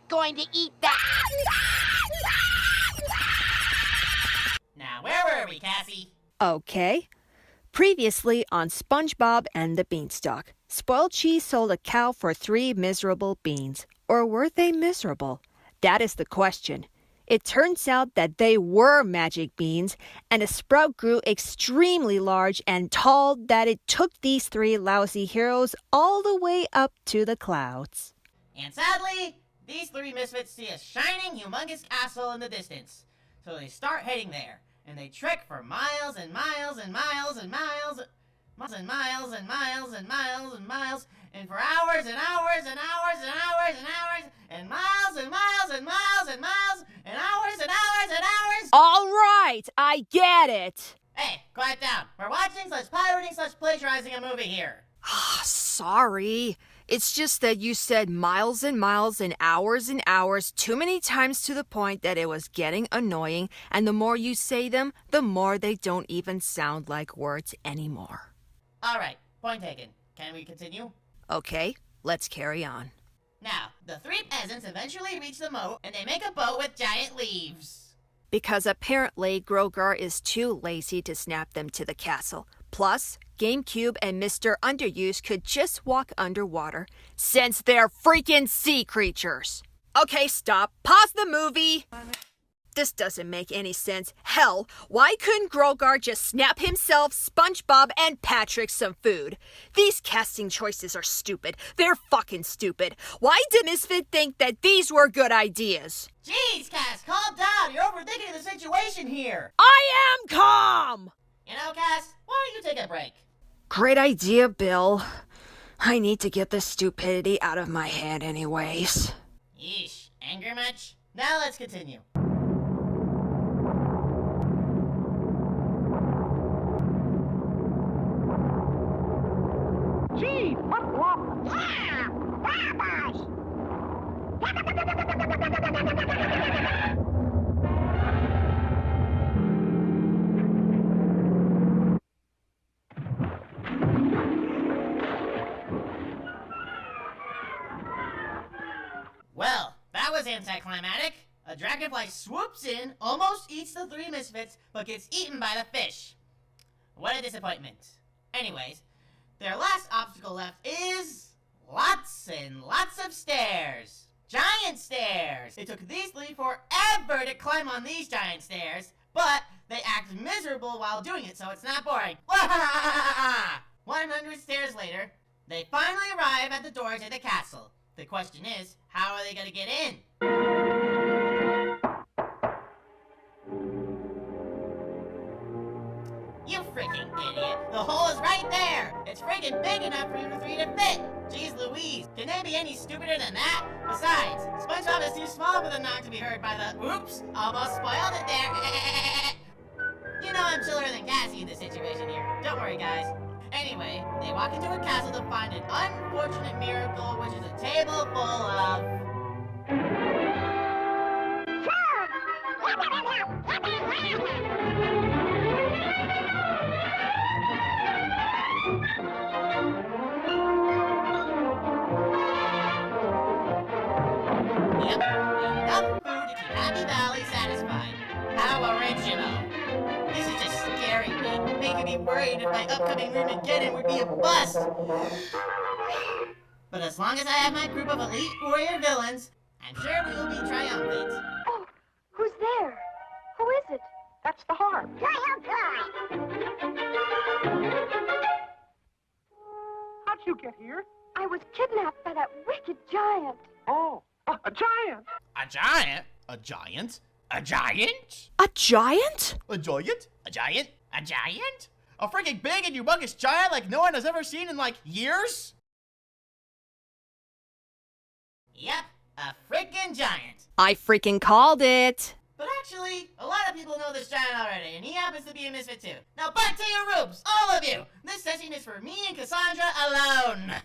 going to eat that! Now, where were we, Cassie? Okay. Previously on SpongeBob and the Beanstalk, Spoiled Cheese sold a cow for 3 miserable beans. Or were they miserable? That is the question. It turns out that they were magic beans, and a sprout grew extremely large and tall that it took these 3 lousy heroes all the way up to the clouds. And sadly, these 3 misfits see a shining, humongous castle in the distance. So they start heading there, and they trek for miles and miles and miles and miles, miles and miles and miles and miles and miles, and for hours and hours and hours and hours and hours, and miles and miles and miles and miles, and hours and hours and hours. All right, I get it. Hey, quiet down. We're watching/pirating/plagiarizing a movie here. Sorry. It's just that you said miles and miles and hours too many times to the point that it was getting annoying, and the more you say them, the more they don't even sound like words anymore. All right, point taken. Can we continue? Okay, let's carry on. Now, the 3 peasants eventually reach the moat, and they make a boat with giant leaves. Because apparently Grogar is too lazy to snap them to the castle. Plus, GameCube and Mr. Underuse could just walk underwater, since they're freaking sea creatures. Okay, stop. Pause the movie. This doesn't make any sense. Hell, why couldn't Grogar just snap himself, SpongeBob, and Patrick some food? These casting choices are stupid. They're fucking stupid. Why did Misfit think that these were good ideas? Jeez, Cass, calm down. You're overthinking the situation here. I am calm! You know, Cass, why don't you take a break? Great idea, Bill. I need to get this stupidity out of my head anyways. Yeesh, anger much? Now let's continue. Gee, what? Yeah! Vamos! Well, that was anticlimactic. A dragonfly swoops in, almost eats the 3 misfits, but gets eaten by the fish. What a disappointment. Anyways, their last obstacle left is lots and lots of stairs. Giant stairs! It took these 3 forever to climb on these giant stairs, but they act miserable while doing it, so it's not boring. 100 stairs later, they finally arrive at the door to the castle. The question is, how are they gonna get in? You freaking idiot! The hole is right there! It's freaking big enough for you 3 to fit! Jeez Louise, can they be any stupider than that? Besides, SpongeBob is too small for them not to be heard by the— oops! Almost spoiled it there! You know I'm chiller than Cassie in this situation here. Don't worry, guys. Anyway, they walk into a castle to find an unfortunate miracle, which is a table full of— Yep, enough food to keep Happy Valley satisfied. How original. This is just scaring me, making me worried if my upcoming Armageddon would be a bust. But as long as I have my group of elite warrior villains, I'm sure we will be triumphant. Oh, who's there? Who is it? That's the harp. How'd you get here? I was kidnapped by that wicked giant. Oh, a giant. A giant? A giant? A giant? A giant? A giant? A giant? A giant? A freaking big and humongous giant like no one has ever seen in like years? Yep, a freaking giant. I freaking called it. But actually, a lot of people know this giant already, and he happens to be a misfit too. Now back to your rooms, all of you! This session is for me and Cassandra alone!